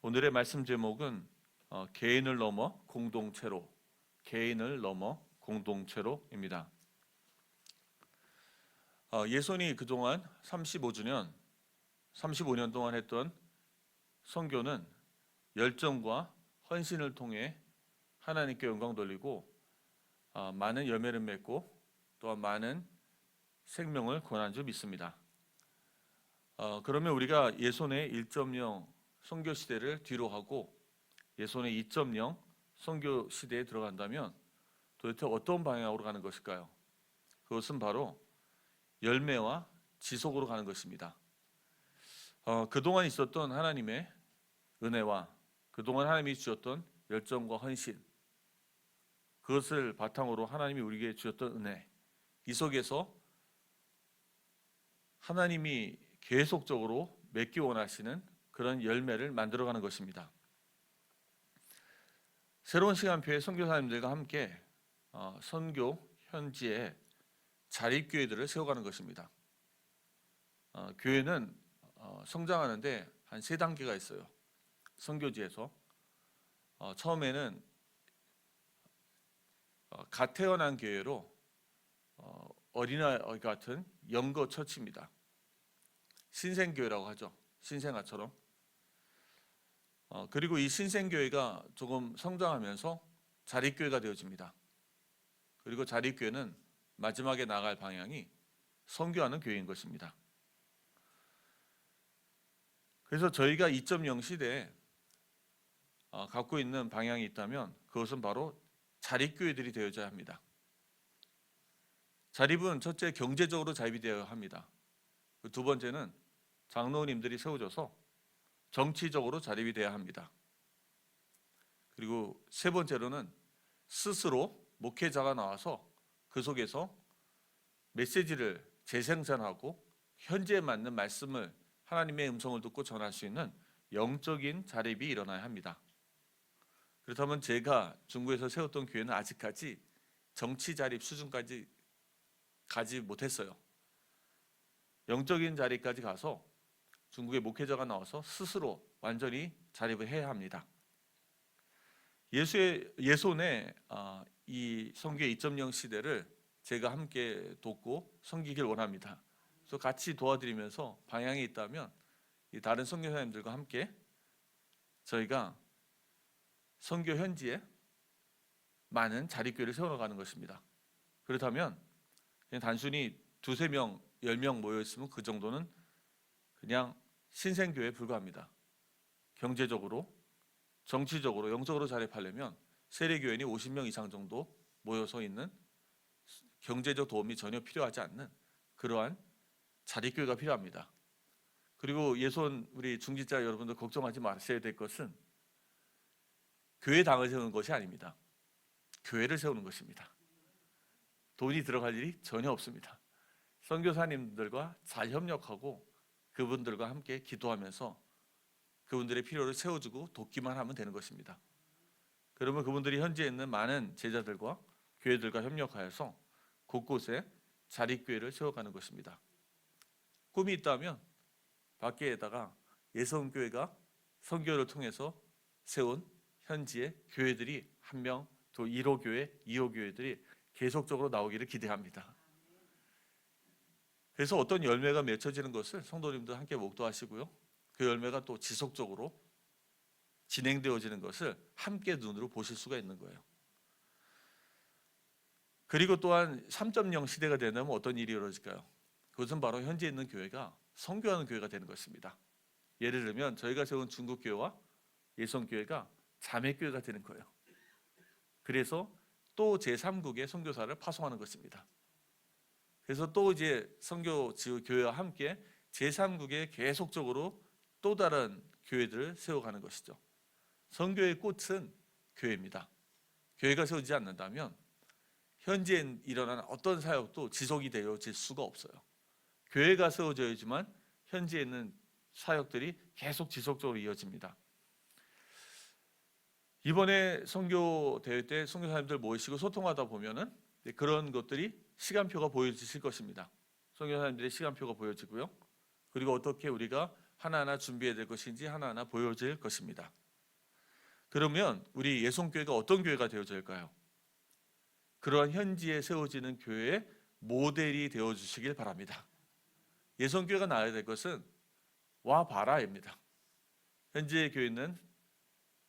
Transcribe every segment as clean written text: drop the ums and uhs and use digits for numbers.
오늘의 말씀 제목은 개인을 넘어 공동체로입니다. 예손이 그동안 35년 동안 했던 선교는 열정과 헌신을 통해 하나님께 영광 돌리고 많은 열매를 맺고 또한 많은 생명을 권한 줄 믿습니다. 그러면 우리가 예손의 1.0 선교 시대를 뒤로 하고 예손의 2.0 선교 시대에 들어간다면 도대체 어떤 방향으로 가는 것일까요? 그것은 바로 열매와 지속으로 가는 것입니다. 그동안 있었던 하나님의 은혜와 그동안 하나님이 주셨던 열정과 헌신, 그것을 바탕으로 하나님이 우리에게 주셨던 은혜, 이 속에서 하나님이 계속적으로 맺기 원하시는 그런 열매를 만들어가는 것입니다. 새로운 시간표에 선교사님들과 함께 선교 현지에 자립교회들을 세워가는 것입니다. 교회는 성장하는데 한 3단계가 있어요. 선교지에서 처음에는 갓 태어난 교회로 어린아이 같은 영거 처치입니다. 신생교회라고 하죠. 신생아처럼. 그리고 이 신생교회가 조금 성장하면서 자립교회가 되어집니다. 그리고 자립교회는 마지막에 나갈 방향이 선교하는 교회인 것입니다. 그래서 저희가 2.0 시대에 갖고 있는 방향이 있다면 그것은 바로 자립교회들이 되어져야 합니다. 자립은 첫째, 경제적으로 자립이 되어야 합니다. 두 번째는 장로님들이 세워져서 정치적으로 자립이 돼야 합니다. 그리고 세 번째로는 스스로 목회자가 나와서 그 속에서 메시지를 재생산하고 현재에 맞는 말씀을, 하나님의 음성을 듣고 전할 수 있는 영적인 자립이 일어나야 합니다. 그렇다면 제가 중국에서 세웠던 교회는 아직까지 정치 자립 수준까지 가지 못했어요. 영적인 자립까지 가서 중국의 목회자가 나와서 스스로 완전히 자립을 해야 합니다. 예손의 이 선교의 2.0 시대를 제가 함께 돕고 섬기길 원합니다. 그래서 같이 도와드리면서 방향이 있다면 이 다른 선교사님들과 함께 저희가 선교 현지에 많은 자립교회를 세워나가는 것입니다. 그렇다면 그냥 단순히 2-3명, 10명 모여있으면 그 정도는 그냥 신생교회에 불과합니다. 경제적으로, 정치적으로, 영적으로 자립하려면 세례교인이 50명 이상 정도 모여서 있는, 경제적 도움이 전혀 필요하지 않는 그러한 자립교회가 필요합니다. 그리고 예손 우리 중직자 여러분들 걱정하지 마셔야 될 것은 교회 당을 세우는 것이 아닙니다. 교회를 세우는 것입니다. 돈이 들어갈 일이 전혀 없습니다. 선교사님들과 잘 협력하고 그분들과 함께 기도하면서 그분들의 필요를 세워주고 돕기만 하면 되는 것입니다. 그러면 그분들이 현지에 있는 많은 제자들과 교회들과 협력하여서 곳곳에 자립교회를 세워가는 것입니다. 꿈이 있다면 밖에다가 예선교회가 선교를 통해서 세운 현지의 교회들이 1명, 또 1호 교회, 2호 교회들이 계속적으로 나오기를 기대합니다. 그래서 어떤 열매가 맺혀지는 것을 성도님들 함께 목도하시고요. 그 열매가 또 지속적으로 진행되어지는 것을 함께 눈으로 보실 수가 있는 거예요. 그리고 또한 3.0 시대가 되면 어떤 일이 이루어질까요? 그것은 바로 현재 있는 교회가 선교하는 교회가 되는 것입니다. 예를 들면 저희가 세운 중국교회와 예선교회가 자매교회가 되는 거예요. 그래서 또 제3국의 선교사를 파송하는 것입니다. 그래서 또 이제 선교 교회와 함께 제3국에 계속적으로 또 다른 교회들을 세워가는 것이죠. 선교의 꽃은 교회입니다. 교회가 세워지지 않는다면 현지에 일어나는 어떤 사역도 지속이 되어질 수가 없어요. 교회가 세워져야지만 현지에 있는 사역들이 계속 지속적으로 이어집니다. 이번에 선교 대회 때 선교사님들 모이시고 소통하다 보면은 그런 것들이 시간표가 보여지실 것입니다. 선교사님들의 시간표가 보여지고요. 그리고 어떻게 우리가 하나하나 준비해야 될 것인지 하나하나 보여질 것입니다. 그러면 우리 예송교회가 어떤 교회가 되어야 할까요? 그러한 현지에 세워지는 교회의 모델이 되어주시길 바랍니다. 예송교회가 나와야 될 것은 와봐라입니다. 현지의 교회는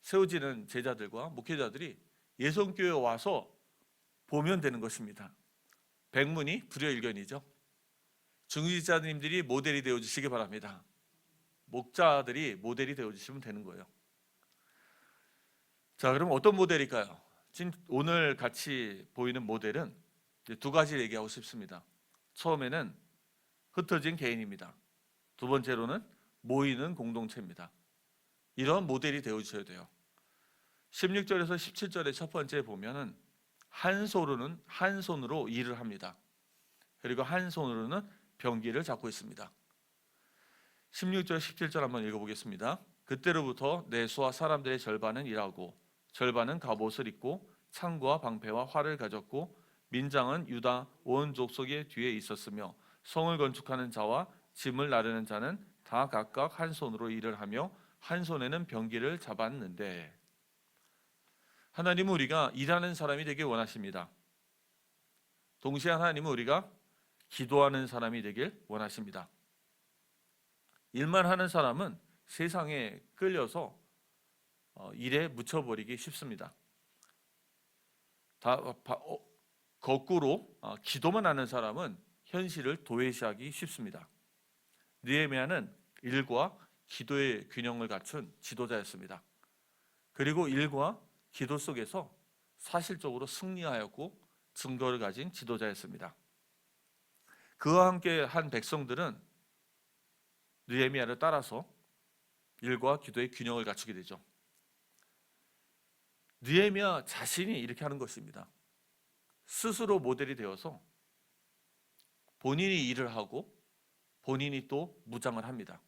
세워지는 제자들과 목회자들이 예송교회에 와서 보면 되는 것입니다. 백문이 불여일견이죠. 중직자님들이 모델이 되어주시기 바랍니다. 목자들이 모델이 되어주시면 되는 거예요. 자, 그럼 어떤 모델일까요? 오늘 같이 보이는 모델은 두 가지 얘기하고 싶습니다. 처음에는 흩어진 개인입니다. 두 번째로는 모이는 공동체입니다. 이런 모델이 되어주셔야 돼요. 16절에서 17절의 첫 번째 보면은 한 손으로 일을 합니다. 그리고 한 손으로는 병기를 잡고 있습니다. 16절 17절 한번 읽어보겠습니다. 그때로부터 내수와 사람들의 절반은 일하고 절반은 갑옷을 입고 창과 방패와 활을 가졌고 민장은 유다 온 족속의 뒤에 있었으며 성을 건축하는 자와 짐을 나르는 자는 다 각각 한 손으로 일을 하며 한 손에는 병기를 잡았는데, 하나님은 우리가 일하는 사람이 되길 원하십니다. 동시에 하나님은 우리가 기도하는 사람이 되길 원하십니다. 일만 하는 사람은 세상에 끌려서 일에 묻혀버리기 쉽습니다. 거꾸로 기도만 하는 사람은 현실을 도외시하기 쉽습니다. 느헤미야는 일과 기도의 균형을 갖춘 지도자였습니다. 그리고 일과 기도 속에서 사실적으로 승리하였고 증거를 가진 지도자였습니다. 그와 함께 한 백성들은 느헤미야를 따라서 일과 기도의 균형을 갖추게 되죠. 느헤미야 자신이 이렇게 하는 것입니다. 스스로 모델이 되어서 본인이 일을 하고 본인이 또 무장을 합니다.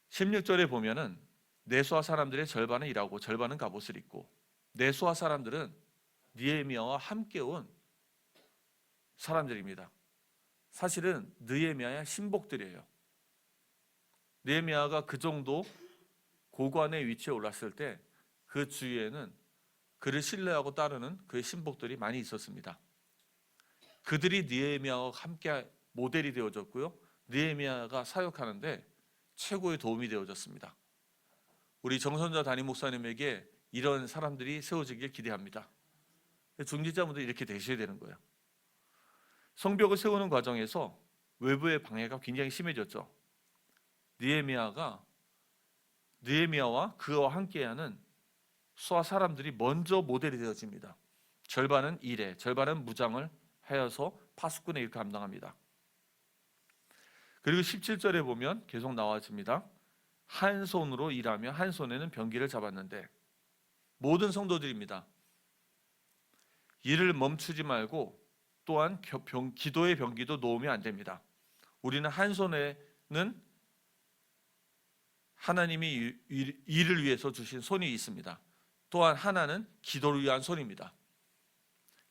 16절에 보면은 내수하 사람들의 절반은 일하고 절반은 갑옷을 입고, 내수하 사람들은 느헤미야와 함께 온 사람들입니다. 사실은 느헤미야의 신복들이에요. 느헤미야가 그 정도 고관의 위치에 올랐을 때 그 주위에는 그를 신뢰하고 따르는 그의 신복들이 많이 있었습니다. 그들이 느헤미야와 함께 모델이 되어졌고요, 느헤미야가 사역하는데 최고의 도움이 되어졌습니다. 우리 정선자 담임 목사님에게 이런 사람들이 세워지길 기대합니다. 중직자분들 이렇게 되셔야 되는 거예요. 성벽을 세우는 과정에서 외부의 방해가 굉장히 심해졌죠. 느헤미야와 그와 함께하는 수하 사람들이 먼저 모델이 되어집니다. 절반은 일에, 절반은 무장을 하여서 파수꾼의 일을 감당합니다. 그리고 17절에 보면 계속 나와집니다. 한 손으로 일하며 한 손에는 병기를 잡았는데, 모든 성도들입니다. 일을 멈추지 말고 또한 기도의 병기도 놓으면 안 됩니다. 우리는 한 손에는 하나님이 일을 위해서 주신 손이 있습니다. 또한 하나는 기도를 위한 손입니다.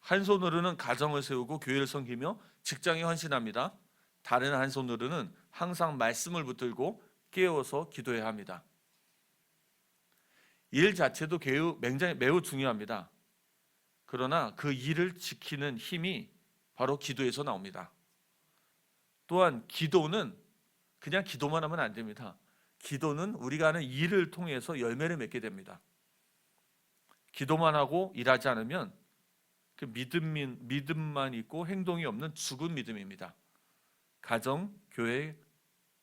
한 손으로는 가정을 세우고 교회를 섬기며 직장에 헌신합니다. 다른 한 손으로는 항상 말씀을 붙들고 깨워서 기도해야 합니다. 일 자체도 매우 중요합니다. 그러나 그 일을 지키는 힘이 바로 기도에서 나옵니다. 또한 기도는 그냥 기도만 하면 안 됩니다. 기도는 우리가 하는 일을 통해서 열매를 맺게 됩니다. 기도만 하고 일하지 않으면 그 믿음만 있고 행동이 없는 죽은 믿음입니다. 가정, 교회,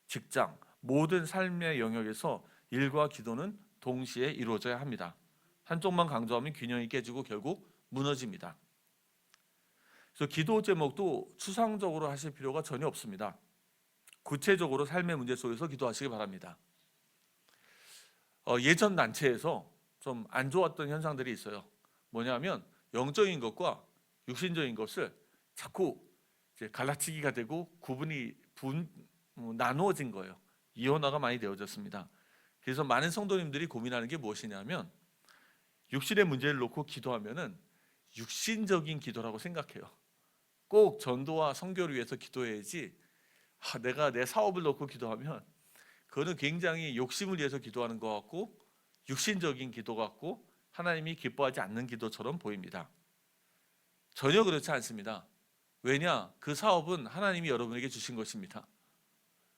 직장, 모든 삶의 영역에서 일과 기도는 동시에 이루어져야 합니다. 한쪽만 강조하면 균형이 깨지고 결국 무너집니다. 그래서 기도 제목도 추상적으로 하실 필요가 전혀 없습니다. 구체적으로 삶의 문제 속에서 기도하시기 바랍니다. 예전 단체에서 좀 안 좋았던 현상들이 있어요. 뭐냐면 영적인 것과 육신적인 것을 자꾸 이제 갈라치기가 되고 나누어진 거예요. 이원화가 많이 되어졌습니다. 그래서 많은 성도님들이 고민하는 게 무엇이냐면, 육신의 문제를 놓고 기도하면은 육신적인 기도라고 생각해요. 꼭 전도와 선교를 위해서 기도해야지 내가 내 사업을 놓고 기도하면 그거는 굉장히 욕심을 위해서 기도하는 것 같고 육신적인 기도 같고 하나님이 기뻐하지 않는 기도처럼 보입니다. 전혀 그렇지 않습니다. 왜냐? 그 사업은 하나님이 여러분에게 주신 것입니다.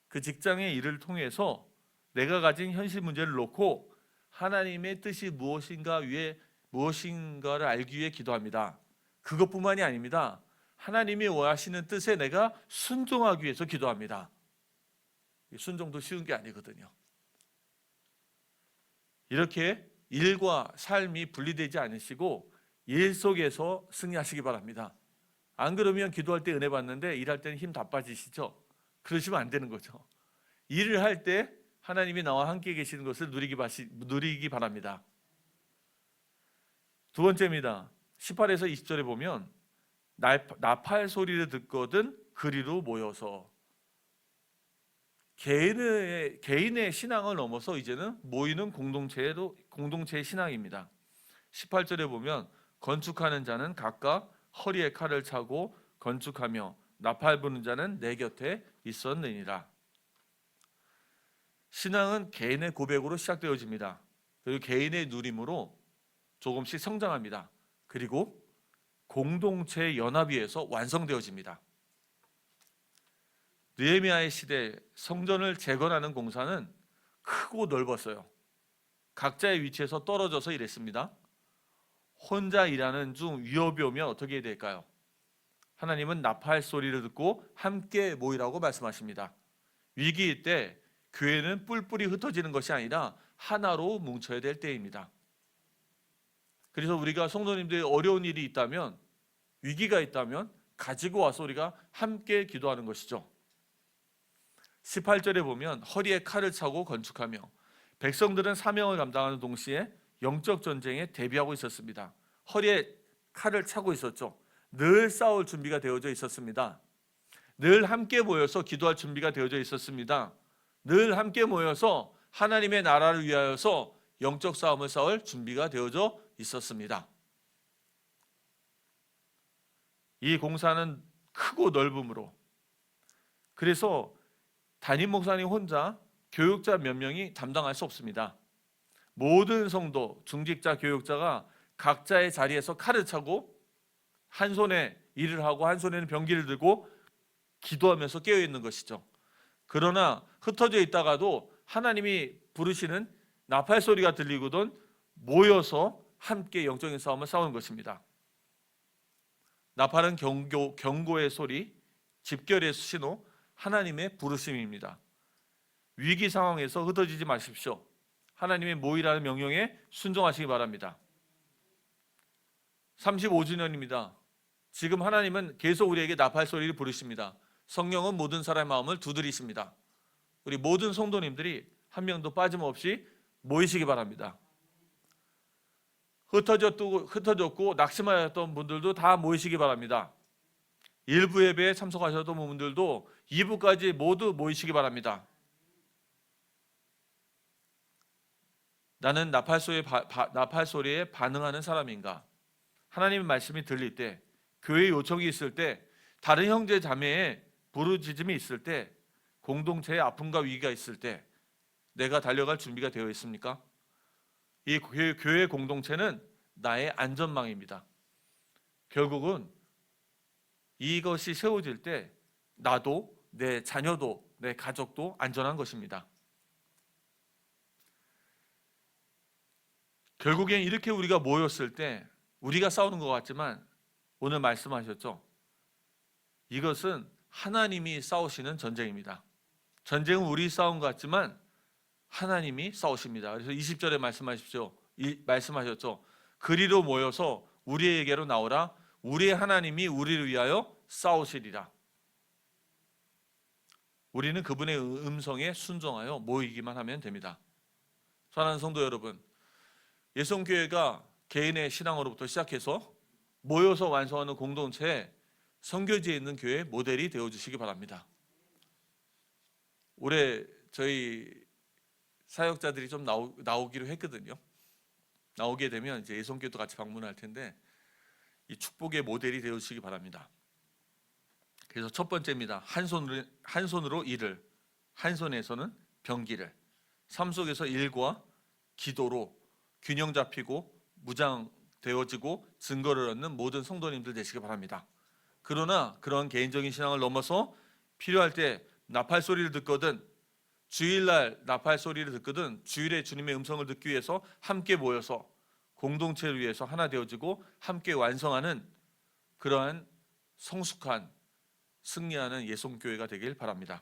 그 직장의 일을 통해서 내가 가진 현실 문제를 놓고 하나님의 뜻이 무엇인가를 알기 위해 기도합니다. 그것뿐만이 아닙니다. 하나님이 원하시는 뜻에 내가 순종하기 위해서 기도합니다. 순종도 쉬운 게 아니거든요. 이렇게 일과 삶이 분리되지 않으시고 일 속에서 승리하시기 바랍니다. 안 그러면 기도할 때 은혜 받는데 일할 때는 힘 다 빠지시죠? 그러시면 안 되는 거죠. 일을 할 때 하나님이 나와 함께 계시는 것을 누리기 바랍니다. 두 번째입니다. 18에서 20절에 보면 나팔 소리를 듣거든 그리로 모여서, 개인의 신앙을 넘어서 이제는 모이는 공동체의 신앙입니다. 18절에 보면 건축하는 자는 각각 허리에 칼을 차고 건축하며 나팔 부는 자는 내 곁에 있었느니라. 신앙은 개인의 고백으로 시작되어집니다. 그리고 개인의 누림으로 조금씩 성장합니다. 그리고 공동체의 연합에 의해서 완성되어집니다. 느헤미야의 시대 성전을 재건하는 공사는 크고 넓었어요. 각자의 위치에서 떨어져서 일했습니다. 혼자 일하는 중 위협이 오면 어떻게 해야 될까요? 하나님은 나팔 소리를 듣고 함께 모이라고 말씀하십니다. 위기일 때 교회는 뿔뿔이 흩어지는 것이 아니라 하나로 뭉쳐야 될 때입니다. 그래서 우리가 성도님들이 어려운 일이 있다면, 위기가 있다면 가지고 와서 우리가 함께 기도하는 것이죠. 18절에 보면 허리에 칼을 차고 건축하며, 백성들은 사명을 감당하는 동시에 영적 전쟁에 대비하고 있었습니다. 허리에 칼을 차고 있었죠. 늘 싸울 준비가 되어져 있었습니다. 늘 함께 모여서 기도할 준비가 되어져 있었습니다. 늘 함께 모여서 하나님의 나라를 위하여서 영적 싸움을 싸울 준비가 되어져 있었습니다. 이 공사는 크고 넓음으로, 그래서 담임 목사님 혼자 교육자 몇 명이 담당할 수 없습니다. 모든 성도, 중직자, 교육자가 각자의 자리에서 칼을 차고 한 손에 일을 하고 한 손에는 병기를 들고 기도하면서 깨어있는 것이죠. 그러나 흩어져 있다가도 하나님이 부르시는 나팔 소리가 들리거든 모여서 함께 영적인 싸움을 싸우는 것입니다. 나팔은 경고의 소리, 집결의 신호, 하나님의 부르심입니다. 위기 상황에서 흩어지지 마십시오. 하나님의 모이라는 명령에 순종하시기 바랍니다. 35주년입니다. 지금 하나님은 계속 우리에게 나팔 소리를 부르십니다. 성령은 모든 사람의 마음을 두드리십니다. 우리 모든 성도님들이 한 명도 빠짐없이 모이시기 바랍니다. 흩어졌고 낙심하였던 분들도 다 모이시기 바랍니다. 일부 예배에 참석하셨던 분들도 2부까지 모두 모이시기 바랍니다. 나는 나팔 소리에 반응하는 사람인가? 하나님의 말씀이 들릴 때, 교회 요청이 있을 때, 다른 형제 자매의 부르짖음이 있을 때, 공동체의 아픔과 위기가 있을 때 내가 달려갈 준비가 되어 있습니까? 이 교회 공동체는 나의 안전망입니다. 결국은 이것이 세워질 때 나도, 내 자녀도, 내 가족도 안전한 것입니다. 결국엔 이렇게 우리가 모였을 때 우리가 싸우는 것 같지만 오늘 말씀하셨죠? 이것은 하나님이 싸우시는 전쟁입니다. 전쟁은 우리 싸움 같지만 하나님이 싸우십니다. 그래서 20절에 말씀하셨죠. 그리로 모여서 우리에게로 나오라. 우리의 하나님이 우리를 위하여 싸우시리라. 우리는 그분의 음성에 순종하여 모이기만 하면 됩니다. 사랑하는 성도 여러분, 예성교회가 개인의 신앙으로부터 시작해서 모여서 완성하는 공동체에 선교지에 있는 교회 모델이 되어주시기 바랍니다. 올해 저희 사역자들이 좀 나오기로 했거든요. 나오게 되면 이제 예성교회도 같이 방문할 텐데 이 축복의 모델이 되어주시기 바랍니다. 그래서 첫 번째입니다. 한 손으로 일을, 한 손에서는 병기를. 삶 속에서 일과 기도로 균형 잡히고 무장되어지고 증거를 얻는 모든 성도님들 되시기 바랍니다. 그러나 그런 개인적인 신앙을 넘어서 필요할 때 나팔 소리를 듣거든, 주일날 나팔 소리를 듣거든 주일에 주님의 음성을 듣기 위해서 함께 모여서 공동체를 위해서 하나 되어지고 함께 완성하는 그러한 성숙한 승리하는 예송교회가 되길 바랍니다.